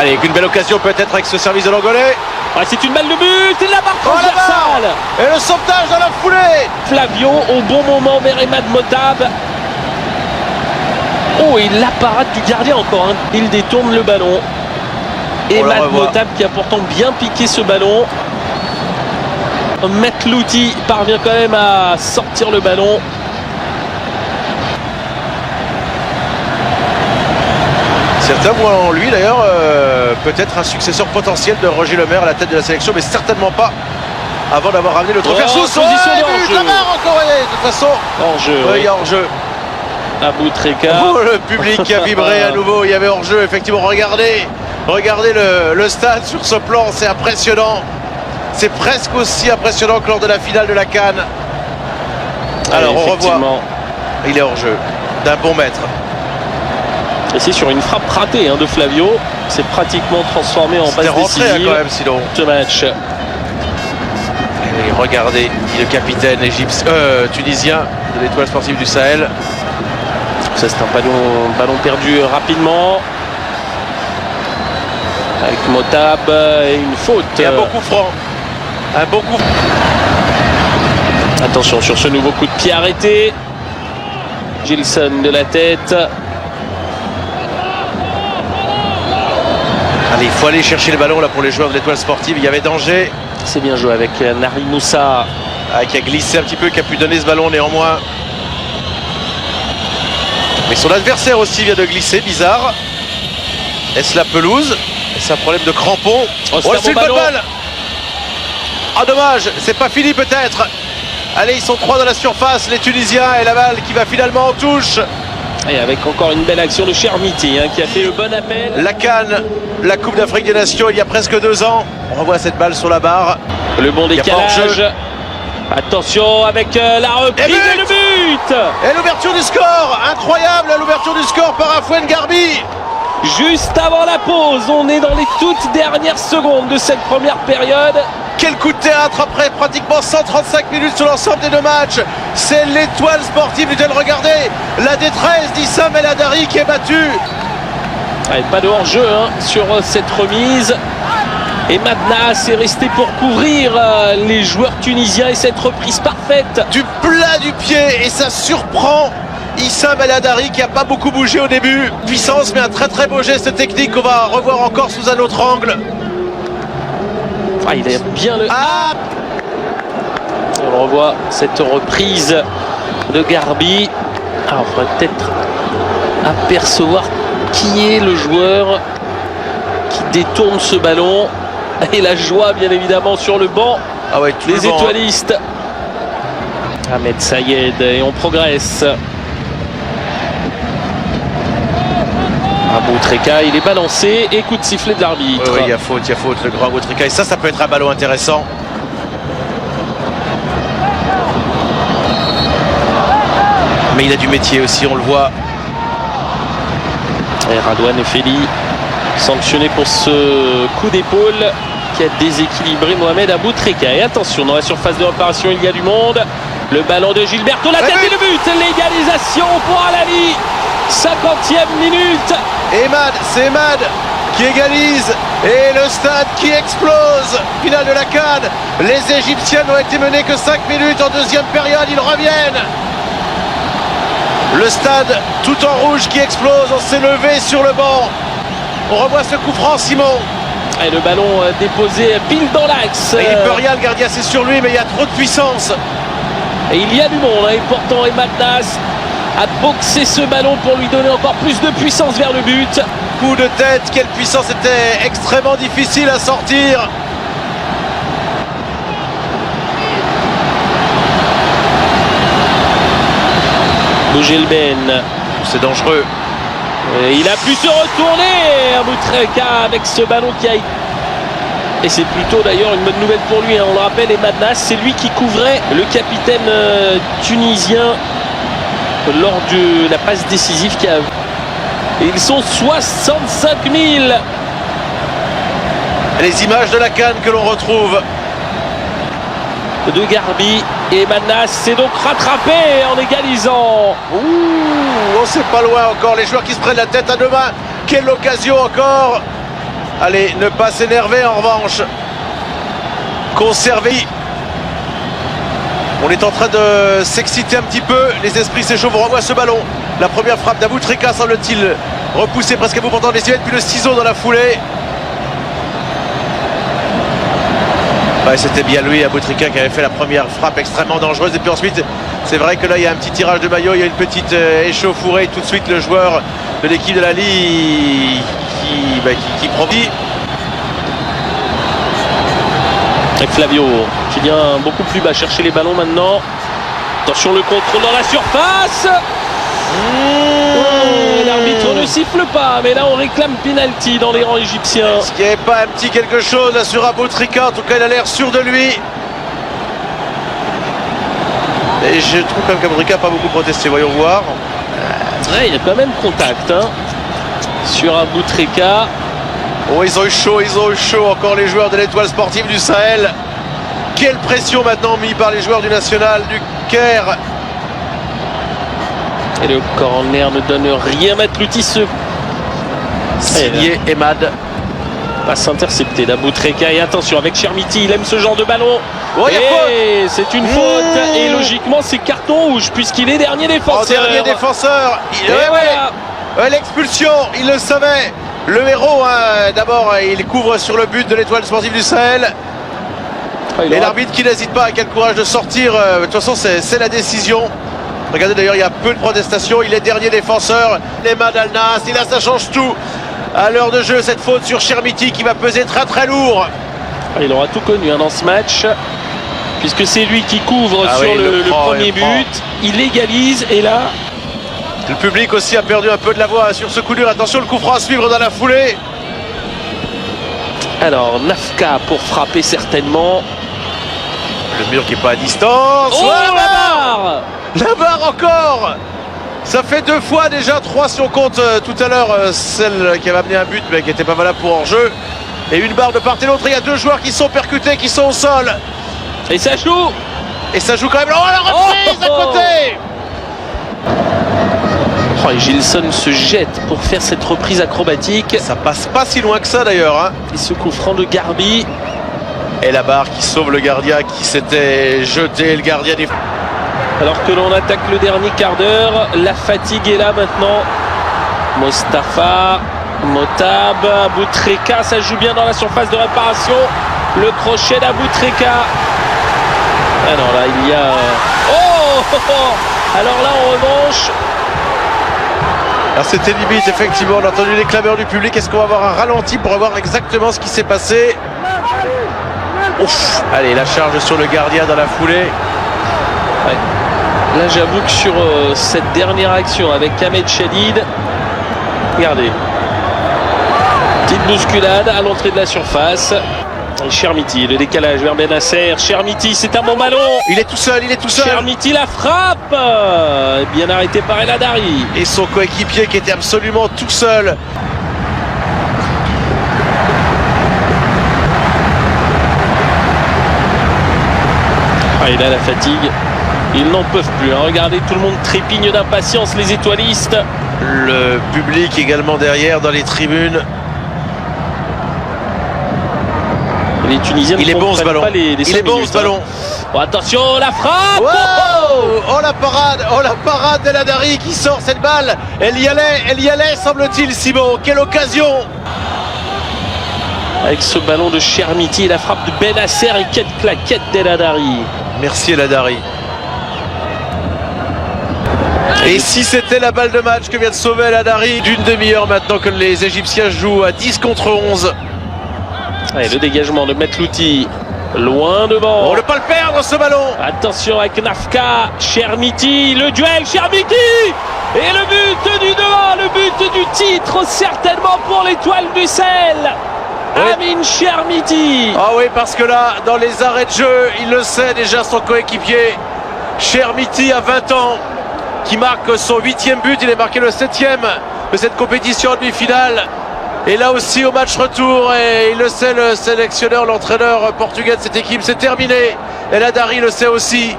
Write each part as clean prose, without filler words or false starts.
Allez, une belle occasion peut-être avec ce service de l'Angolais. Ah, c'est une balle de but et la barre transversale. Et le sauvetage dans la foulée. Flavio au bon moment vers Emad Motab. Oh, et la parade du gardien encore. Hein. Il détourne le ballon. Emad Motab qui a pourtant bien piqué ce ballon. Metlouti parvient quand même à sortir le ballon. Certains voient en lui d'ailleurs peut-être un successeur potentiel de Roger Lemaire à la tête de la sélection, mais certainement pas avant d'avoir ramené le trophée. Position de la barre encore, de toute façon. Hors-jeu. Il y a hors-jeu. Aboutrika. Oh, le public qui a vibré à nouveau. Il y avait hors-jeu, effectivement. Regardez le stade sur ce plan, c'est impressionnant. C'est presque aussi impressionnant que lors de la finale de la CAN. Alors on revoit. Il est hors-jeu d'un bon maître. Et c'est sur une frappe ratée de Flavio. C'est pratiquement transformé en passe décisive. Quand même, sinon. Ce match. Et regardez, le capitaine tunisien de l'Étoile sportive du Sahel. Ça, c'est un ballon perdu rapidement. Avec Motab et une faute. Et un bon coup franc. Un bon coup. Attention sur ce nouveau coup de pied arrêté. Gilson de la tête. Allez, il faut aller chercher le ballon là pour les joueurs de l'Étoile sportive. Il y avait danger. C'est bien joué avec Nari Moussa. Qui a glissé un petit peu, qui a pu donner ce ballon néanmoins. Mais son adversaire aussi vient de glisser, bizarre. Est-ce la pelouse? C'est un problème de crampon. Oh, c'est une bonne balle. Ah, dommage, c'est pas fini peut-être. Allez, ils sont 3 dans la surface, les Tunisiens, et la balle qui va finalement en touche. Et avec encore une belle action de Chermiti qui a fait le bon appel. La CAN, la Coupe d'Afrique des Nations, il y a presque 2 ans. On revoit cette balle sur la barre. Le bon décalage. Attention avec la reprise et le but. Et l'ouverture du score, incroyable l'ouverture du score par Afouane Garbi. Juste avant la pause, on est dans les toutes dernières secondes de cette première période. Quel coup de théâtre après pratiquement 135 minutes sur l'ensemble des 2 matchs. C'est l'Étoile sportive du tel. Regardez la détresse d'Issam El Hadari qui est battu. Allez, pas de hors-jeu sur cette remise. Et Madnas est resté pour couvrir les joueurs tunisiens et cette reprise parfaite. Du plat du pied et ça surprend Issam El Hadari qui n'a pas beaucoup bougé au début. Puissance mais un très beau geste technique qu'on va revoir encore sous un autre angle. Ah, il est bien le... On revoit cette reprise de Garbi. Alors, on va peut-être apercevoir qui est le joueur qui détourne ce ballon. Et la joie, bien évidemment, sur le banc des étoilistes. Ahmed Sayed, et on progresse. Aboutrika, il est balancé et coup de sifflet de l'arbitre. Oui, il y a faute, le grand Aboutrika. Et ça peut être un ballon intéressant. Mais il a du métier aussi, on le voit. Et Radouane Efeli sanctionné pour ce coup d'épaule qui a déséquilibré Mohamed Aboutrika. Et attention, dans la surface de réparation, il y a du monde. Le ballon de Gilberto, la tête et le but. L'égalisation pour Al-Ahly. 50e minute. C'est Emad qui égalise et le stade qui explose. Finale de la CAN. Les Égyptiens n'ont été menés que 5 minutes en deuxième période. Ils reviennent. Le stade tout en rouge qui explose. On s'est levé sur le banc. On revoit ce coup franc, Simon. Et le ballon déposé pile dans l'axe. Il ne peut rien, le gardien, c'est sur lui, mais il y a trop de puissance. Et il y a du monde. Et pourtant, Emad Nas a boxé ce ballon pour lui donner encore plus de puissance vers le but. Coup de tête, quelle puissance, c'était extrêmement difficile à sortir. Bougelben. C'est dangereux. Et il a pu se retourner Aboutrika avec ce ballon qui a... Et c'est plutôt d'ailleurs une bonne nouvelle pour lui. On le rappelle, Emad Nas, c'est lui qui couvrait le capitaine tunisien lors de la passe décisive qui a... Et ils sont 65 000. Les images de la CAN que l'on retrouve. De Garbi et Emad Nas s'est donc rattrapé en égalisant. Ouh, on sait pas loin encore. Les joueurs qui se prennent la tête à 2 mains. Quelle occasion encore. Allez, ne pas s'énerver en revanche. Conserver. On est en train de s'exciter un petit peu. Les esprits s'échauffent, on renvoie ce ballon. La première frappe d'Aboutrika semble-t-il repoussée presque à bout portant des yeux, puis le ciseau dans la foulée. Ouais, c'était bien lui, Aboutrika, qui avait fait la première frappe extrêmement dangereuse. Et puis ensuite, c'est vrai que là, il y a un petit tirage de maillot, il y a une petite échauffourée. Tout de suite, le joueur de l'équipe de la Ligue qui profite. Avec Flavio qui vient beaucoup plus bas chercher les ballons maintenant. Attention, le contrôle dans la surface. L'arbitre ne siffle pas, mais là on réclame penalty dans les rangs égyptiens. Est-ce qu'il n'y avait pas un petit quelque chose là sur Aboutrika? En tout cas, il a l'air sûr de lui. Et je trouve quand même qu'Aboutrika n'a pas beaucoup protesté. Voyons voir. Ouais, il y a quand même contact sur Aboutrika. Oh, ils ont eu chaud encore les joueurs de l'Étoile sportive du Sahel. Quelle pression maintenant mise par les joueurs du National du Caire. Et le corner ne donne rien. Matlouti se signé Emad. Passe interceptée d'Aboutrika. Et attention avec Chermiti, il aime ce genre de ballon. Oh, et c'est une faute. Et logiquement c'est carton rouge puisqu'il est dernier défenseur. Dernier défenseur. L'expulsion, il le savait. Le héros, d'abord, il couvre sur le but de l'Étoile sportive du Sahel. Et l'arbitre qui n'hésite pas, qui a le courage de sortir. De toute façon, c'est la décision. Regardez d'ailleurs, il y a peu de protestations. Il est dernier défenseur. Emad Al-Nas, et là, ça change tout. À l'heure de jeu, cette faute sur Chermiti qui va peser très très lourd. Il aura tout connu dans ce match, puisque c'est lui qui couvre sur le premier but. Il égalise et là... Le public aussi a perdu un peu de la voix sur ce coup dur. Attention, le coup franc à suivre dans la foulée. Alors, Nafka pour frapper certainement. Le mur qui n'est pas à distance. Oh, la barre! La barre encore. Ça fait 2 fois déjà, 3 si on compte tout à l'heure celle qui avait amené un but mais qui n'était pas valable pour hors-jeu. Et une barre de part et d'autre. Il y a 2 joueurs qui sont percutés, qui sont au sol. Et ça joue. Et ça joue quand même. Oh, la reprise à côté. Oh, et Gilson se jette pour faire cette reprise acrobatique. Ça passe pas si loin que ça d'ailleurs. Et ce coup franc de Garbi. Et la barre qui sauve le gardien qui s'était jeté. Le gardien des... Alors que l'on attaque le dernier quart d'heure, la fatigue est là maintenant. Mostafa, Motab, Aboutrika, ça joue bien dans la surface de réparation. Le crochet d'Aboutrika. Ah non, là il y a... Oh alors là en revanche... Alors c'était limite effectivement, on a entendu les clameurs du public. Est-ce qu'on va avoir un ralenti pour voir exactement ce qui s'est passé? Ouf. Allez, la charge sur le gardien dans la foulée. Ouais. Là j'avoue que sur cette dernière action avec Ahmed Chadid, regardez, petite bousculade à l'entrée de la surface. Chermiti, le décalage vers Benasser. Chermiti, c'est un bon ballon. Il est tout seul, Chermiti, la frappe. Bien arrêté par El Hadari. Et son coéquipier qui était absolument tout seul. Ah, et là, la fatigue. Ils n'en peuvent plus. Regardez, tout le monde trépigne d'impatience, les étoilistes. Le public également derrière dans les tribunes. Les Tunisiens il est bon ce ballon. Il est bon ce ballon. Oh, attention, la frappe. Wow, oh la parade d'El Hadari qui sort cette balle. Elle y allait semble-t-il, Simon. Quelle occasion. Avec ce ballon de Chermiti et la frappe de Benasser et quelle claquette d'El Hadari. Merci El Hadari. Et si c'était la balle de match que vient de sauver El Hadari d'une demi-heure maintenant que les Égyptiens jouent à 10 contre 11. Allez, le dégagement de Matlouti, loin devant. On ne pas le perdre ce ballon. Attention avec Nafka, Chermiti, le duel, Chermiti. Et le but du devant, le but du titre, certainement pour l'Étoile du Sahel. Oui. Amin Chermiti. Ah oui, parce que là, dans les arrêts de jeu, il le sait déjà son coéquipier. Chermiti a 20 ans, qui marque son 8e but. Il est marqué le 7e de cette compétition en demi-finale. Et là aussi au match retour, et il le sait le sélectionneur, l'entraîneur portugais de cette équipe, c'est terminé. El Hadari le sait aussi.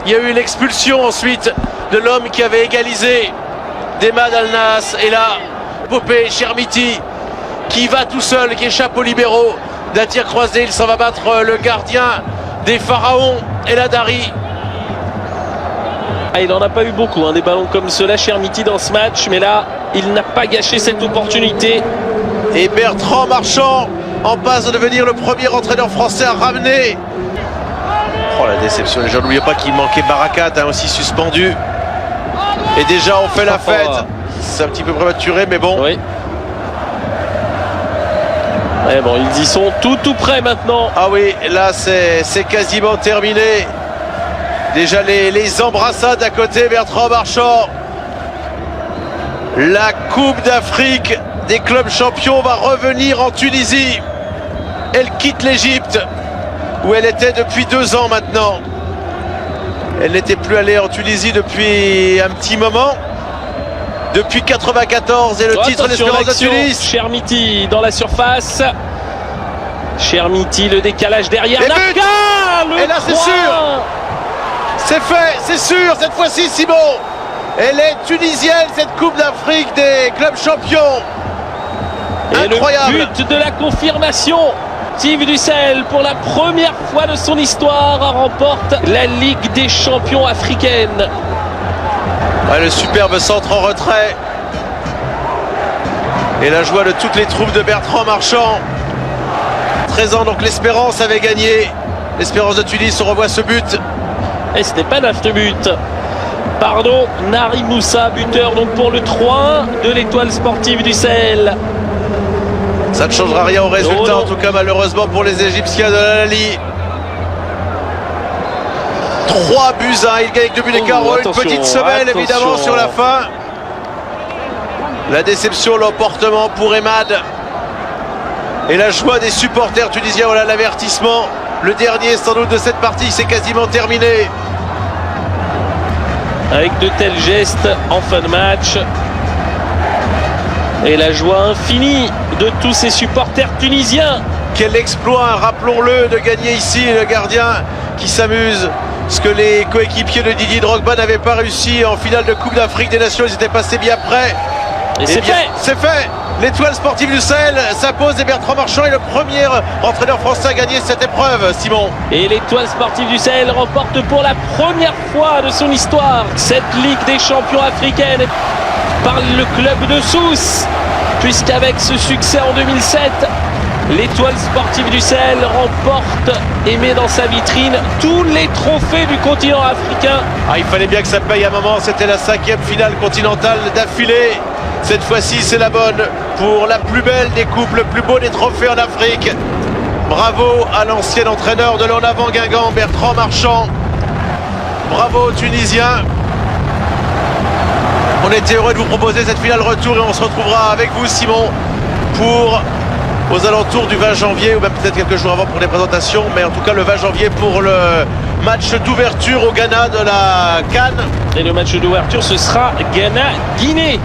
Il y a eu l'expulsion ensuite de l'homme qui avait égalisé, d'Emad Al-Nas. Et là, Popé Chermiti qui va tout seul, qui échappe aux libéraux d'un tir croisé. Il s'en va battre le gardien des Pharaons, El Hadari. Ah, il n'en a pas eu beaucoup, hein, des ballons comme cela, Chermiti, dans ce match, mais là, il n'a pas gâché cette opportunité. Et Bertrand Marchand en passe de devenir le premier entraîneur français à ramener. Oh, la déception, les gens, n'oubliez pas qu'il manquait Barakat, hein, aussi suspendu. Et déjà on fait la fête. C'est un petit peu prématuré, mais bon. Oui. Ouais, bon, ils y sont tout près maintenant. Ah oui, là c'est quasiment terminé. Déjà les embrassades à côté, Bertrand Marchand. La Coupe d'Afrique des clubs champions va revenir en Tunisie. Elle quitte l'Égypte, où elle était depuis 2 ans maintenant. Elle n'était plus allée en Tunisie depuis un petit moment. Depuis 94 et le titre d'Espérance de Tunis. Chermiti dans la surface. Chermiti, le décalage derrière. Et là c'est sûr. C'est fait, c'est sûr, cette fois-ci Simon. Elle est tunisienne, cette Coupe d'Afrique des clubs champions. Et incroyable. Le but de la confirmation. Steve Dussel, pour la première fois de son histoire, remporte la Ligue des champions africaine. Ouais, le superbe centre en retrait. Et la joie de toutes les troupes de Bertrand Marchand. 13 ans, donc l'Espérance avait gagné. L'Espérance de Tunis, on revoit ce but. Et ce n'est pas neuf de but. Pardon, Nari Moussa, buteur donc pour le 3-1 de l'Étoile sportive du Sahel. Ça ne changera rien au résultat, en tout cas malheureusement pour les Égyptiens de l'Al-Ahly. 3 buts à 1, il gagne avec 2 buts d'écart. Une petite semelle évidemment sur la fin. La déception, l'emportement pour Emad. Et la joie des supporters tunisiens, voilà l'avertissement. Le dernier sans doute de cette partie, c'est quasiment terminé. Avec de tels gestes en fin de match. Et la joie infinie de tous ces supporters tunisiens. Quel exploit, rappelons-le, de gagner ici, le gardien qui s'amuse. Ce que les coéquipiers de Didier Drogba n'avaient pas réussi en finale de Coupe d'Afrique des Nations, ils étaient passés bien près. Et c'est fait. C'est fait. L'Étoile sportive du Sahel s'impose et Bertrand Marchand est le premier entraîneur français à gagner cette épreuve, Simon. Et l'Étoile sportive du Sahel remporte pour la première fois de son histoire cette Ligue des champions africaine par le club de Sousse. Puisqu'avec ce succès en 2007, l'Étoile sportive du Sahel remporte et met dans sa vitrine tous les trophées du continent africain. Ah, il fallait bien que ça paye à un moment, c'était la 5e finale continentale d'affilée. Cette fois-ci, c'est la bonne pour la plus belle des coupes, le plus beau des trophées en Afrique. Bravo à l'ancien entraîneur de l'En Avant Guingamp, Bertrand Marchand. Bravo aux Tunisiens. On était heureux de vous proposer cette finale retour et on se retrouvera avec vous, Simon, pour aux alentours du 20 janvier ou même peut-être quelques jours avant pour les présentations, mais en tout cas le 20 janvier pour le match d'ouverture au Ghana de la CAN. Et le match d'ouverture, ce sera Ghana-Guinée.